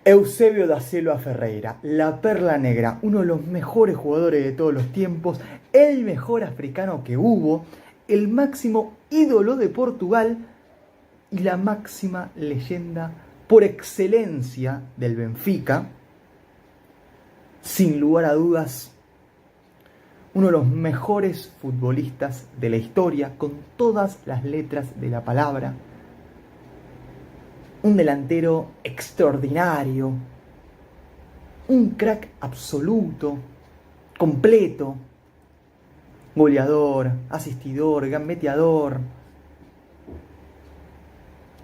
Eusebio da Silva Ferreira, la perla negra, uno de los mejores jugadores de todos los tiempos, el mejor africano que hubo, el máximo ídolo de Portugal y la máxima leyenda por excelencia del Benfica. Sin lugar a dudas, uno de los mejores futbolistas de la historia, con todas las letras de la palabra. Un delantero extraordinario, un crack absoluto, completo, goleador, asistidor, gambeteador,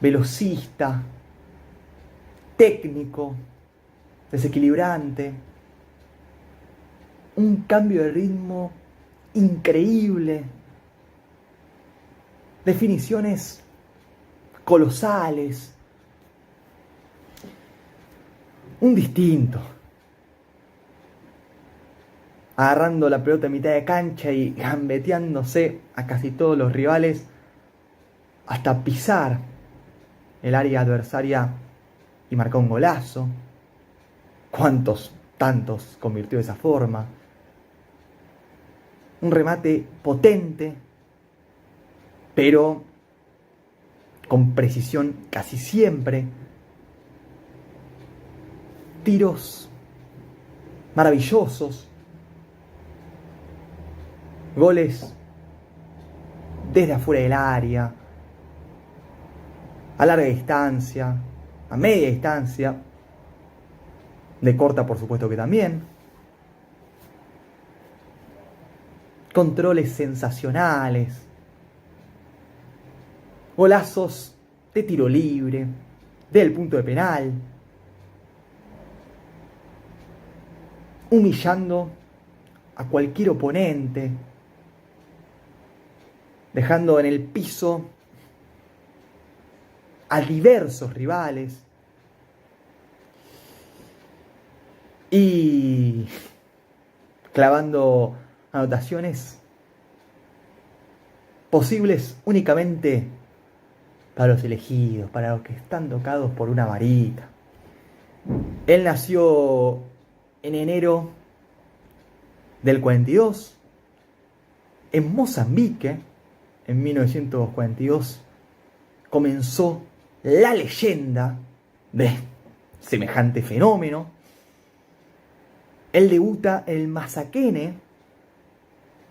velocista, técnico, desequilibrante, un cambio de ritmo increíble, definiciones colosales, un distinto, agarrando la pelota a mitad de cancha y gambeteándose a casi todos los rivales hasta pisar el área adversaria y marcar un golazo. ¿Cuántos tantos convirtió de esa forma? Un remate potente, pero con precisión casi siempre. Tiros maravillosos. Goles desde afuera del área, a larga distancia, a media distancia, de corta por supuesto que también. Controles sensacionales, golazos de tiro libre, del punto de penal, humillando a cualquier oponente, dejando en el piso a diversos rivales y clavando anotaciones posibles únicamente para los elegidos, para los que están tocados por una varita. Él nació en enero del 42 en Mozambique. En 1942 comenzó la leyenda de semejante fenómeno. Él debuta en el Masaquene,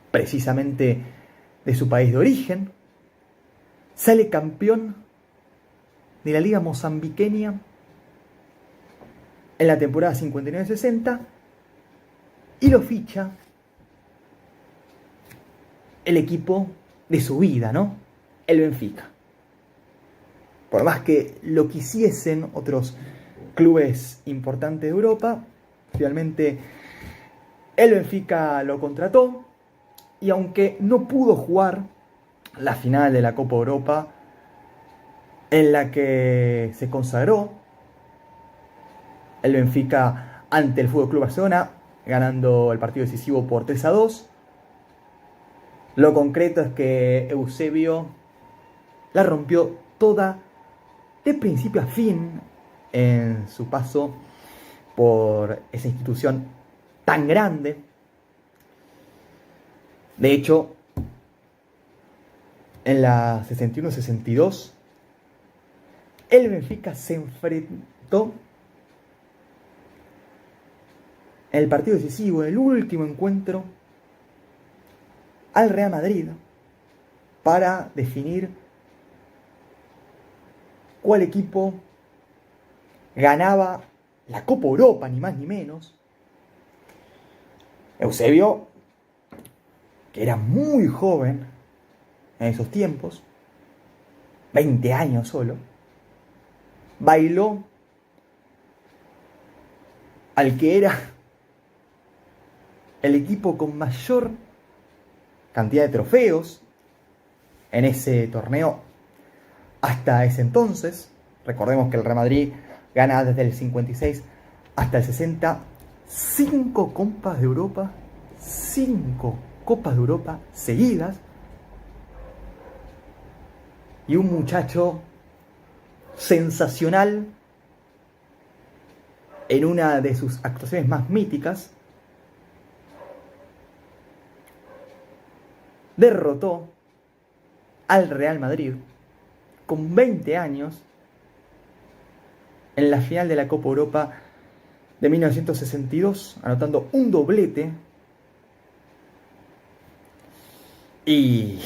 precisamente de su país de origen. Sale campeón de la Liga Mozambiqueña en la temporada 59-60 y lo ficha el equipo de su vida, ¿no? El Benfica. Por más que lo quisiesen otros clubes importantes de Europa, finalmente el Benfica lo contrató y aunque no pudo jugar la final de la Copa Europa en la que se consagró el Benfica ante el FC Barcelona, ganando el partido decisivo por 3-2, lo concreto es que Eusebio la rompió toda de principio a fin en su paso por esa institución tan grande. De hecho, en la 61-62, el Benfica se enfrentó en el partido decisivo, en el último encuentro, al Real Madrid para definir cuál equipo ganaba la Copa Europa, ni más ni menos. Eusebio, que era muy joven en esos tiempos, 20 años solo, bailó al que era el equipo con mayor cantidad de trofeos en ese torneo hasta ese entonces. Recordemos que el Real Madrid gana desde el 56 hasta el 60 5 Copas de Europa, 5 Copas de Europa seguidas, y un muchacho sensacional en una de sus actuaciones más míticas, derrotó al Real Madrid con 20 años en la final de la Copa Europa de 1962, anotando un doblete y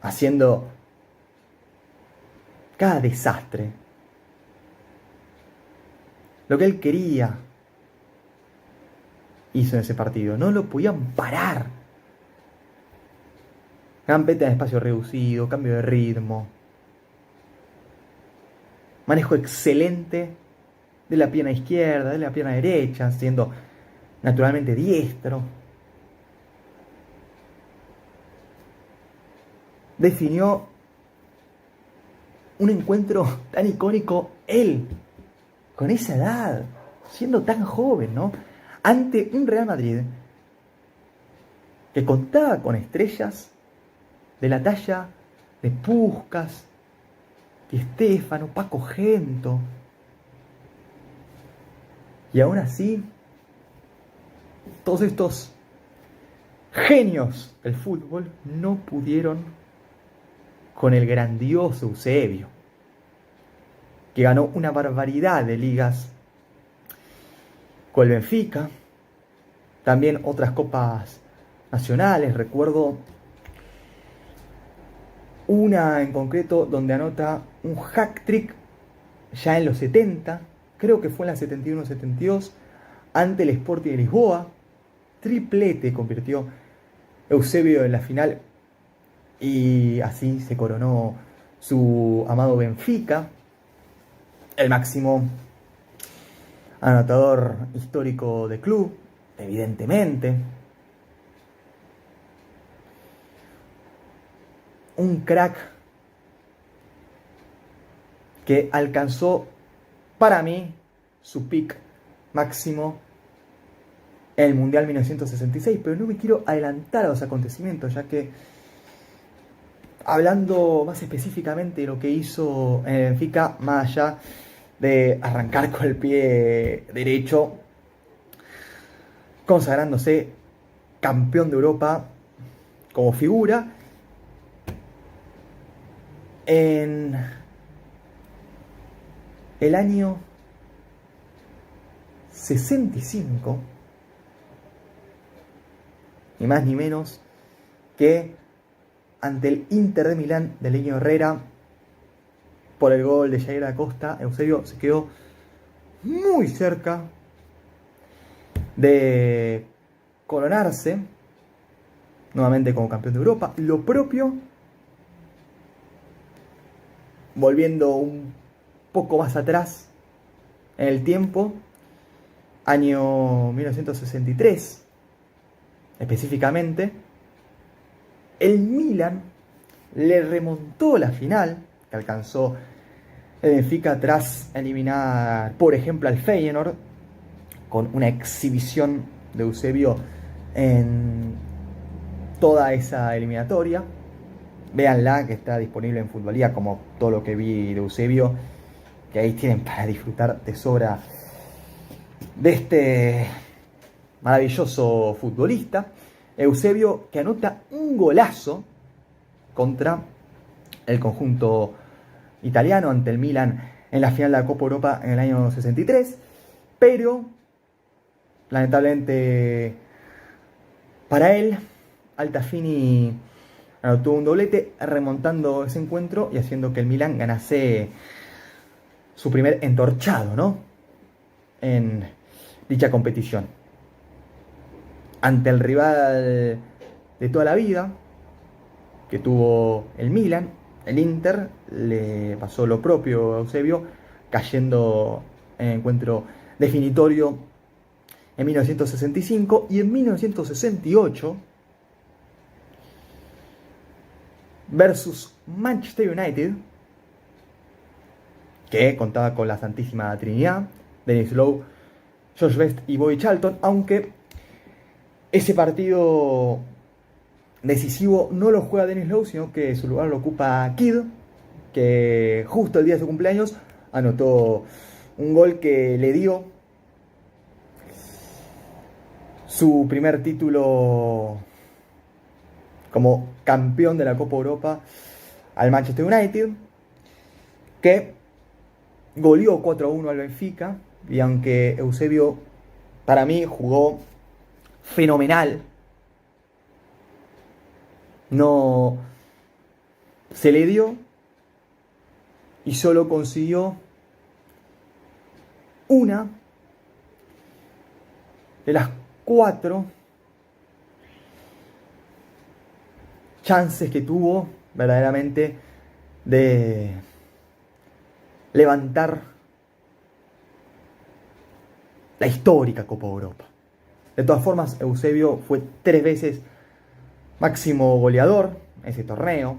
haciendo cada desastre. Lo que él quería hizo en ese partido. No lo podían parar. Gambeta en espacio reducido, cambio de ritmo, manejo excelente de la pierna izquierda, de la pierna derecha, siendo naturalmente diestro. Definió un encuentro tan icónico él, con esa edad, siendo tan joven, ¿no? Ante un Real Madrid que contaba con estrellas de la talla de Puskás, Di Stéfano, Paco Gento. Y aún así, todos estos genios del fútbol no pudieron con el grandioso Eusebio, que ganó una barbaridad de ligas con el Benfica, también otras copas nacionales. Recuerdo una en concreto donde anota un hat-trick ya en los 70, creo que fue en la 71-72, ante el Sporting de Lisboa. Triplete convirtió Eusebio en la final y así se coronó su amado Benfica, el máximo anotador histórico del club, evidentemente. Un crack que alcanzó, para mí, su pick máximo en el Mundial 1966, pero no me quiero adelantar a los acontecimientos, ya que, hablando más específicamente de lo que hizo en el Benfica, más allá de arrancar con el pie derecho, consagrándose campeón de Europa como figura, en el año 65, ni más ni menos que ante el Inter de Milán de Leño Herrera, por el gol de Jair Acosta, Eusebio se quedó muy cerca de coronarse nuevamente como campeón de Europa. Lo propio, volviendo un poco más atrás en el tiempo, año 1963 específicamente, el Milan le remontó la final que alcanzó el Benfica tras eliminar, por ejemplo, al Feyenoord, con una exhibición de Eusebio en toda esa eliminatoria. Véanla, que está disponible en Futbolía, como todo lo que vi de Eusebio, que ahí tienen para disfrutar de sobra de este maravilloso futbolista. Eusebio, que anota un golazo contra el conjunto italiano ante el Milan en la final de la Copa Europa en el año 63, pero lamentablemente para él, Altafini anotó un doblete remontando ese encuentro y haciendo que el Milan ganase su primer entorchado, ¿no?, en dicha competición. Ante el rival de toda la vida que tuvo el Milan, el Inter, le pasó lo propio a Eusebio, cayendo en el encuentro definitorio en 1965 y en 1968 versus Manchester United, que contaba con la Santísima Trinidad, Denis Lowe, Josh Best y Bobby Charlton, aunque ese partido decisivo no lo juega Denis Lowe, sino que su lugar lo ocupa Kidd, que justo el día de su cumpleaños anotó Un gol que le dio su primer título como campeón de la Copa Europa al Manchester United, que goleó 4-1 al Benfica. Y aunque Eusebio, para mí, jugó fenomenal, no se le dio y solo consiguió una de las 4 chances que tuvo verdaderamente de levantar la histórica Copa Europa. De todas formas, Eusebio fue 3 veces máximo goleador en ese torneo.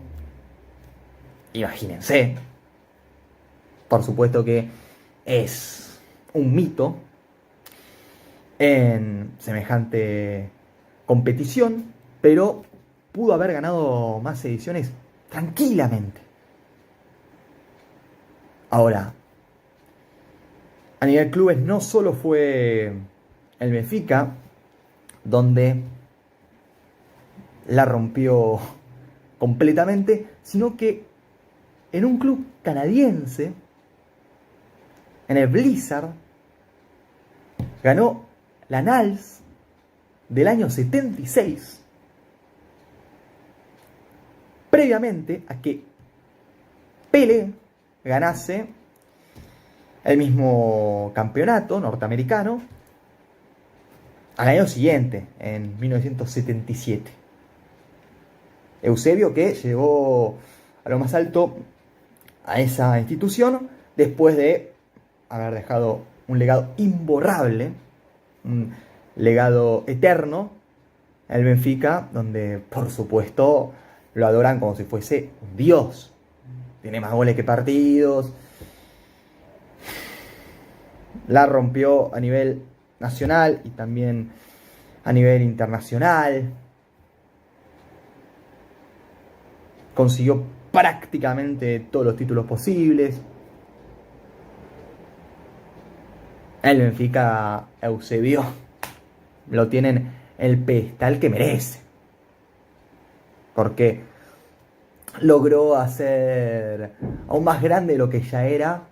Imagínense. Por supuesto que es un mito en semejante competición, pero pudo haber ganado más ediciones tranquilamente. Ahora, a nivel clubes no solo fue el Benfica donde la rompió completamente, sino que en un club canadiense, en el Blizzard, ganó la NALS del año 76, previamente a que Pelé ganase el mismo campeonato norteamericano al año siguiente, en 1977. Eusebio, que llegó a lo más alto a esa institución después de haber dejado un legado imborrable, un legado eterno, el Benfica, donde por supuesto lo adoran como si fuese un dios. Tiene más goles que partidos. La rompió a nivel nacional y también a nivel internacional. Consiguió prácticamente todos los títulos posibles. El Benfica, Eusebio, lo tienen el pedestal que merece. Porque logró hacer aún más grande lo que ya era,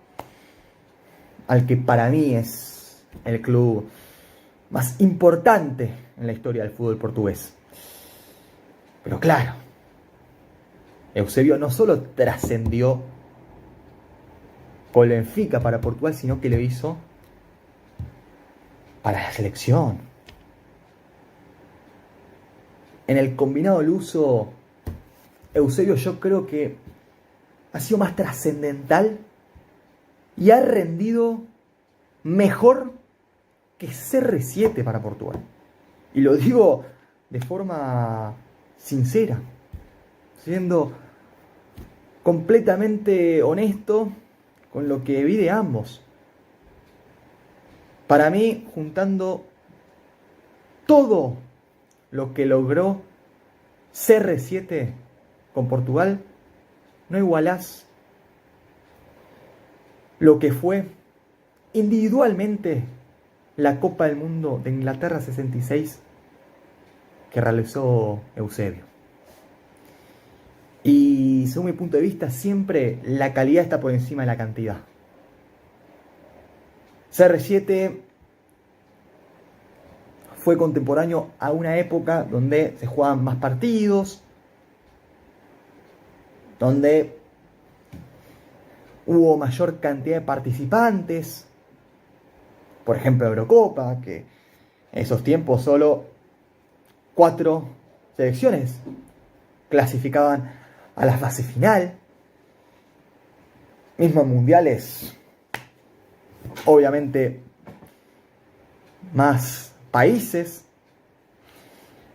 al que para mí es el club más importante en la historia del fútbol portugués. Pero claro, Eusebio no solo trascendió con el Benfica para Portugal, sino que lo hizo para la selección. En el combinado luso, Eusebio yo creo que ha sido más trascendental y ha rendido mejor que CR7 para Portugal. Y lo digo de forma sincera, siendo completamente honesto con lo que vi de ambos. Para mí, juntando todo lo que logró CR7 con Portugal, no igualás lo que fue individualmente la Copa del Mundo de Inglaterra 66 que realizó Eusebio. Y según mi punto de vista, siempre la calidad está por encima de la cantidad. CR7 fue contemporáneo a una época donde se jugaban más partidos, donde hubo mayor cantidad de participantes. Por ejemplo, Eurocopa, que en esos tiempos solo 4 selecciones clasificaban a la fase final. Mismos mundiales, obviamente más países.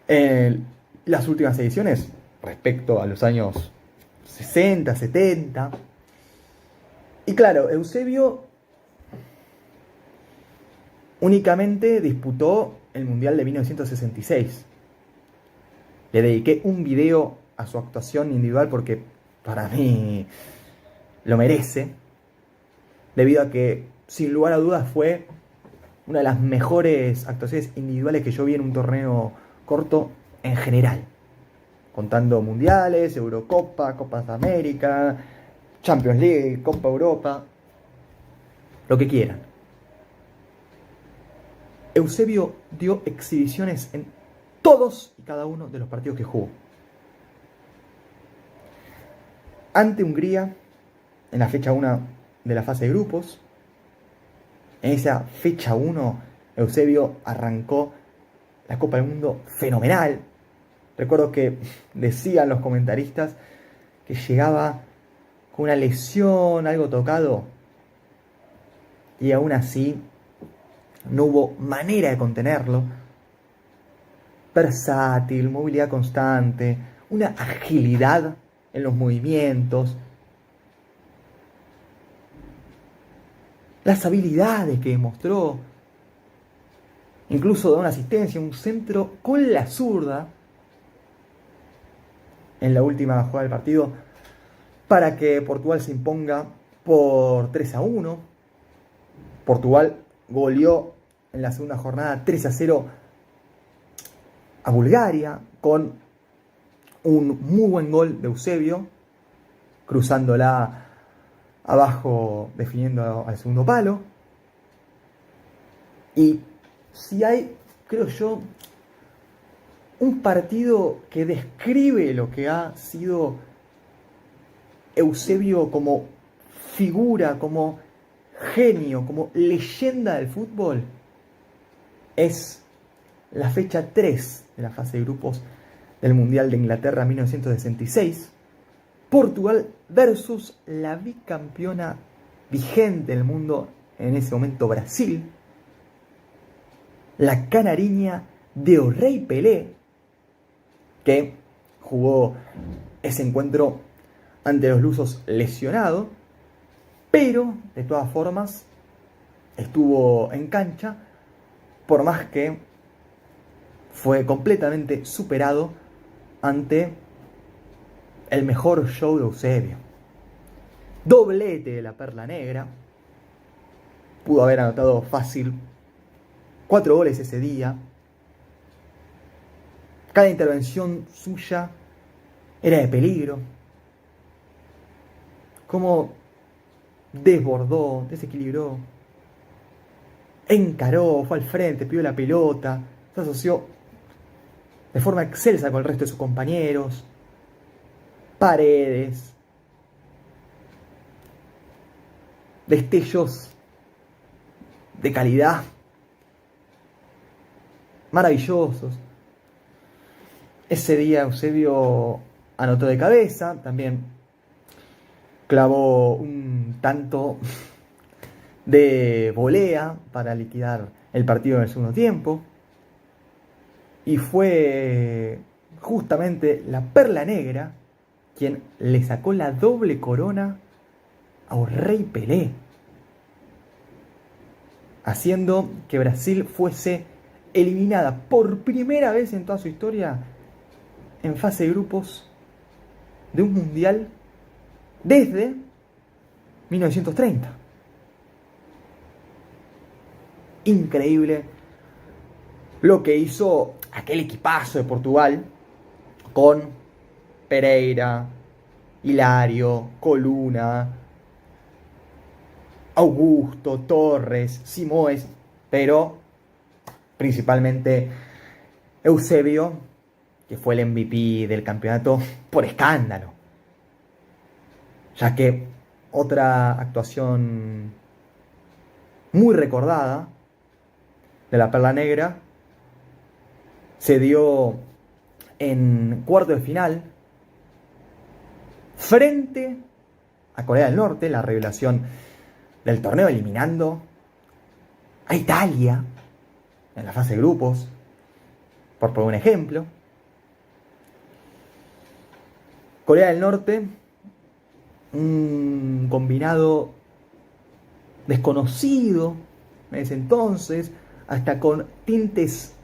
En las últimas ediciones, respecto a los años 60, 70. Y claro, Eusebio únicamente disputó el Mundial de 1966. Le dediqué un video a su actuación individual porque para mí lo merece, debido a que sin lugar a dudas, fue una de las mejores actuaciones individuales que yo vi en un torneo corto en general. Contando mundiales, Eurocopa, Copas de América, Champions League, Copa Europa, lo que quieran. Eusebio dio exhibiciones en todos y cada uno de los partidos que jugó. Ante Hungría, en la fecha 1 de la fase de grupos, en esa fecha 1, Eusebio arrancó la Copa del Mundo fenomenal. Recuerdo que decían los comentaristas que llegaba con una lesión, algo tocado, y aún así no hubo manera de contenerlo. Versátil, movilidad constante, una agilidad en los movimientos, las habilidades que demostró, incluso da una asistencia, un centro con la zurda en la última jugada del partido para que Portugal se imponga por 3-1. Portugal goleó en la segunda jornada 3-0 a Bulgaria con un muy buen gol de Eusebio, cruzándola abajo, definiendo al segundo palo. Y si hay, creo yo, un partido que describe lo que ha sido Eusebio como figura, como genio, como leyenda del fútbol, es la fecha 3 de la fase de grupos del Mundial de Inglaterra 1966. Portugal versus la bicampeona vigente del mundo en ese momento, Brasil. La canariña de O'Reilly Pelé, que jugó ese encuentro ante los lusos lesionado, pero de todas formas estuvo en cancha, por más que fue completamente superado ante el mejor show de Eusebio. Doblete de la Perla Negra. Pudo haber anotado fácil 4 goles ese día. Cada intervención suya era de peligro. Cómo desbordó, desequilibró, encaró, fue al frente, pidió la pelota, se asoció de forma excelsa con el resto de sus compañeros. Paredes, destellos de calidad maravillosos. Ese día Eusebio anotó de cabeza, también clavó un tanto de volea para liquidar el partido en el segundo tiempo. Y fue justamente la Perla Negra quien le sacó la doble corona a O'Reilly Pelé, haciendo que Brasil fuese eliminada por primera vez en toda su historia en fase de grupos de un mundial desde 1930. Increíble lo que hizo aquel equipazo de Portugal con Pereira, Hilario, Coluna, Augusto, Torres, Simões, pero principalmente Eusebio, que fue el MVP del campeonato por escándalo, ya que otra actuación muy recordada de la Perla Negra se dio en cuarto de final frente a Corea del Norte, la revelación del torneo, eliminando a Italia en la fase de grupos, por poner un ejemplo. Corea del Norte, un combinado desconocido en ese entonces, hasta con tintes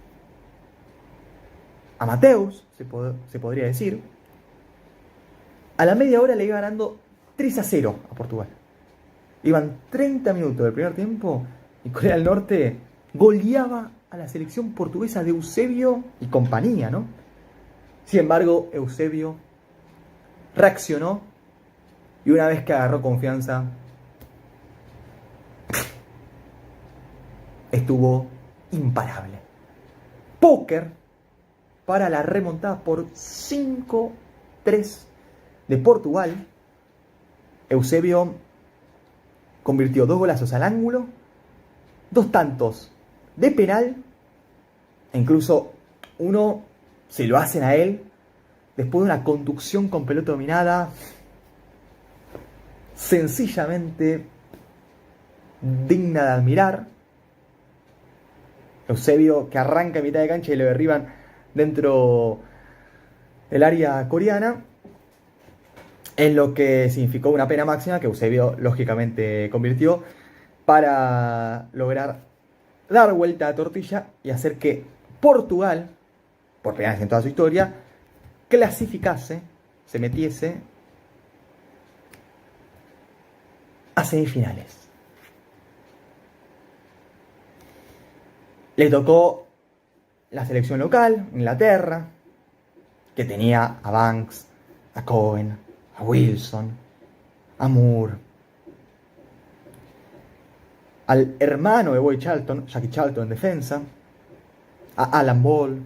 amateurs, se podría decir. A la media hora le iba ganando 3-0 a Portugal. Iban 30 minutos del primer tiempo y Corea del Norte goleaba a la selección portuguesa de Eusebio y compañía, ¿no? Sin embargo, Eusebio reaccionó y una vez que agarró confianza, estuvo imparable. Póker para la remontada por 5-3 de Portugal. Eusebio convirtió 2 golazos al ángulo, 2 tantos de penal, e incluso uno se lo hacen a él después de una conducción con pelota dominada sencillamente digna de admirar. Eusebio que arranca en mitad de cancha y lo derriban dentro del área coreana, en lo que significó una pena máxima que Eusebio lógicamente convirtió para lograr dar vuelta a tortilla y hacer que Portugal, por primera vez en toda su historia, clasificase, se metiese a semifinales. Le tocó la selección local, Inglaterra, que tenía a Banks, a Cohen, a Wilson, a Moore, al hermano de Bobby Charlton, Jackie Charlton en defensa, a Alan Ball,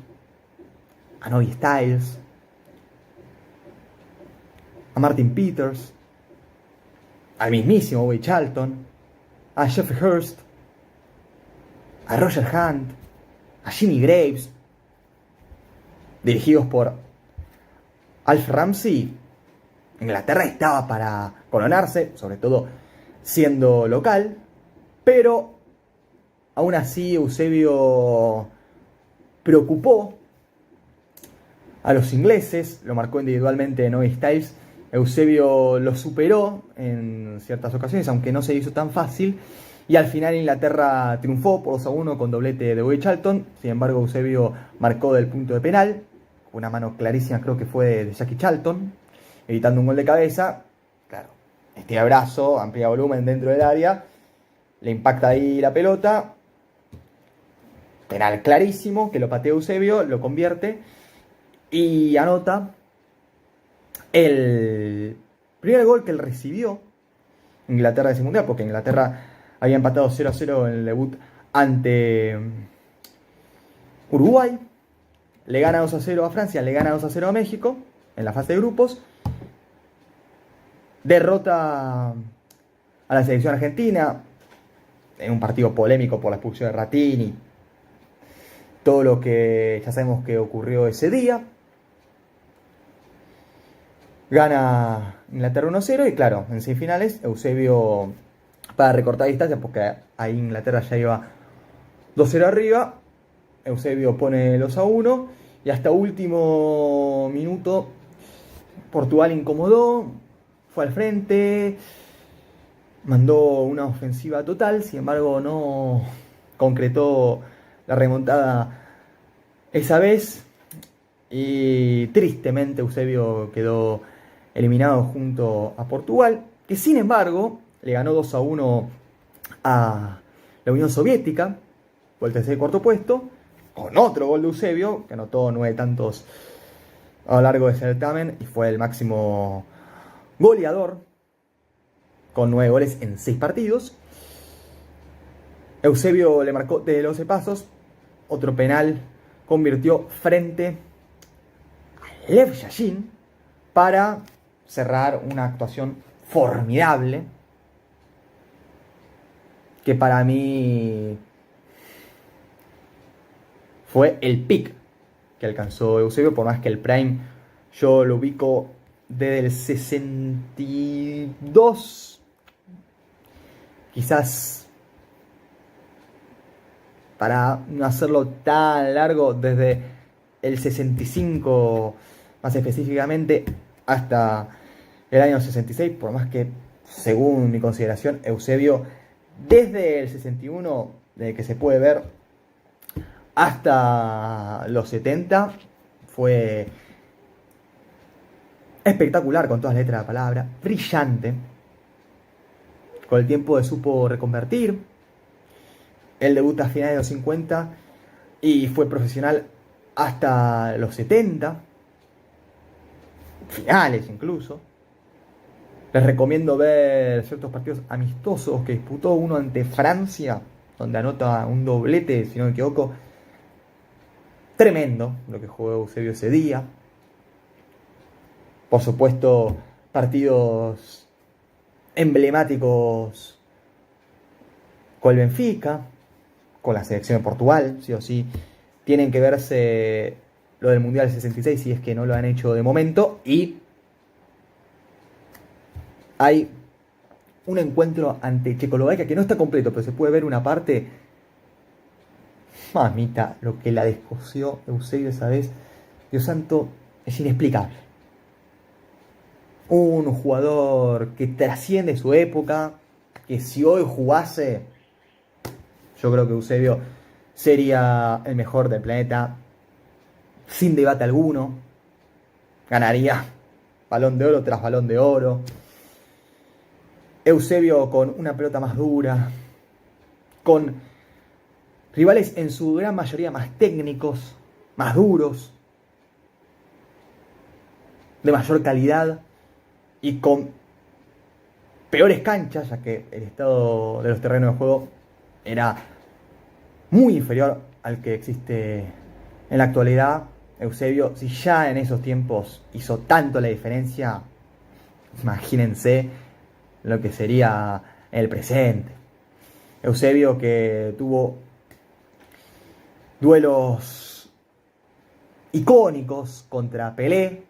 a Novi Styles, a Martin Peters, al mismísimo Bobby Charlton, a Jeffrey Hurst, a Roger Hunt, a Jimmy Graves, dirigidos por Alf Ramsey. Inglaterra estaba para coronarse, sobre todo siendo local, pero aún así Eusebio preocupó a los ingleses, lo marcó individualmente Novi Styles. Eusebio lo superó en ciertas ocasiones, aunque no se hizo tan fácil. Y al final Inglaterra triunfó por 2-1 con doblete de Bobby Charlton. Sin embargo, Eusebio marcó del punto de penal. Una mano clarísima, creo que fue de Jackie Charlton, evitando un gol de cabeza. Claro, este abrazo, amplía volumen dentro del área. Le impacta ahí la pelota. Penal clarísimo, que lo patea Eusebio, lo convierte y anota el primer gol que él recibió Inglaterra de ese mundial, porque Inglaterra había empatado 0-0 en el debut ante Uruguay, le gana 2-0 a Francia, le gana 2-0 a México en la fase de grupos, derrota a la selección argentina en un partido polémico por la expulsión de Ratini, todo lo que ya sabemos que ocurrió ese día. Gana Inglaterra 1-0 y claro, en semifinales Eusebio, para recortar distancias, porque ahí Inglaterra ya iba 2-0 arriba, Eusebio pone los 2-1 y hasta último minuto Portugal incomodó, fue al frente, mandó una ofensiva total, sin embargo no concretó la remontada esa vez y tristemente Eusebio quedó eliminado junto a Portugal, que sin embargo le ganó 2-1 a la Unión Soviética por el tercer y cuarto puesto, con otro gol de Eusebio, que anotó 9 tantos a lo largo de ese certamen y fue el máximo goleador, con 9 goles en 6 partidos. Eusebio le marcó de 12 pasos, otro penal convirtió frente a Lev Yashin para cerrar una actuación formidable que para mí fue el pick que alcanzó Eusebio, por más que el prime yo lo ubico desde el 62, quizás para no hacerlo tan largo, desde el 65 más específicamente hasta el año 66, por más que según mi consideración Eusebio desde el 61, desde que se puede ver, hasta los 70 fue espectacular con todas las letras de la palabra, brillante, con el tiempo se supo reconvertir. Él debuta a finales de los 50 y fue profesional hasta los 70, finales incluso. Les recomiendo ver ciertos partidos amistosos que disputó, uno ante Francia, donde anota un doblete, si no me equivoco. Tremendo lo que jugó Eusebio ese día. Por supuesto, partidos emblemáticos con el Benfica, con la selección de Portugal, sí o sí. Tienen que verse lo del Mundial 66 si es que no lo han hecho de momento. Y hay un encuentro ante Checoslovaquia que no está completo, pero se puede ver una parte. Mamita, lo que la descoció Eusebio esa vez, Dios santo, es inexplicable. Un jugador que trasciende su época, que si hoy jugase, yo creo que Eusebio sería el mejor del planeta, sin debate alguno. Ganaría Balón de Oro tras Balón de Oro. Eusebio con una pelota más dura, con rivales en su gran mayoría más técnicos, más duros, de mayor calidad y con peores canchas, ya que el estado de los terrenos de juego era muy inferior al que existe en la actualidad. Eusebio, si ya en esos tiempos hizo tanto la diferencia, imagínense lo que sería el presente. Eusebio, que tuvo duelos icónicos contra Pelé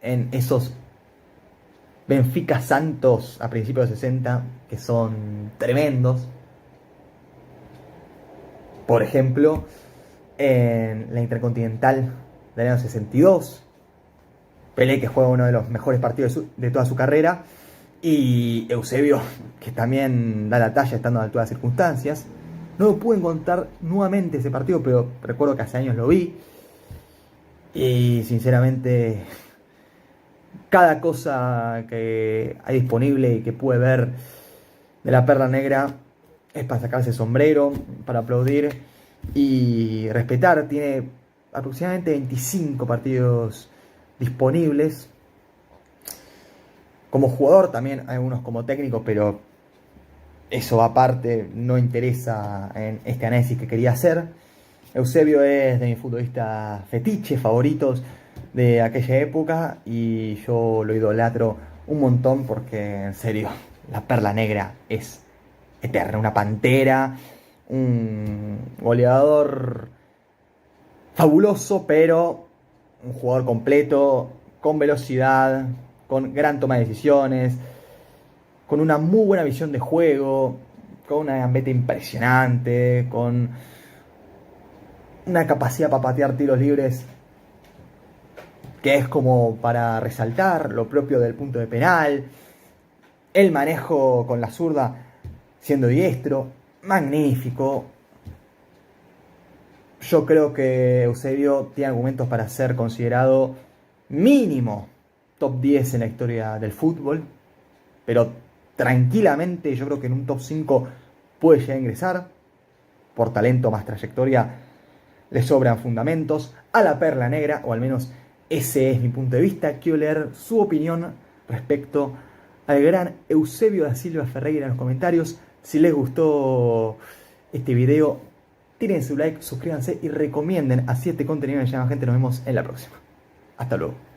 en esos Benfica Santos a principios de 60, que son tremendos. Por ejemplo, en la Intercontinental del año 62, Pelé, que juega uno de los mejores partidos de toda su carrera, y Eusebio, que también da la talla estando a la altura de las circunstancias. No pude encontrar nuevamente ese partido, pero recuerdo que hace años lo vi. Y sinceramente, cada cosa que hay disponible y que pude ver de la Perla Negra es para sacarse el sombrero, para aplaudir y respetar. Tiene aproximadamente 25 partidos disponibles. Como jugador también hay unos como técnico, pero eso aparte no interesa en este análisis que quería hacer. Eusebio es de mis futbolistas fetiche, favoritos de aquella época, y yo lo idolatro un montón porque, en serio, la Perla Negra es eterna. Una pantera, un goleador fabuloso, pero un jugador completo, con velocidad, con gran toma de decisiones, con una muy buena visión de juego, con una gambeta impresionante, con una capacidad para patear tiros libres que es como para resaltar, lo propio del punto de penal, el manejo con la zurda siendo diestro, magnífico. Yo creo que Eusebio tiene argumentos para ser considerado mínimo top 10 en la historia del fútbol, pero tranquilamente yo creo que en un top 5 puede llegar a ingresar. Por talento más trayectoria le sobran fundamentos a la Perla Negra, o al menos ese es mi punto de vista. Quiero leer su opinión respecto al gran Eusebio da Silva Ferreira en los comentarios. Si les gustó este video, tiren su like, suscríbanse y recomienden así este contenido que llama gente. Nos vemos en la próxima. Hasta luego.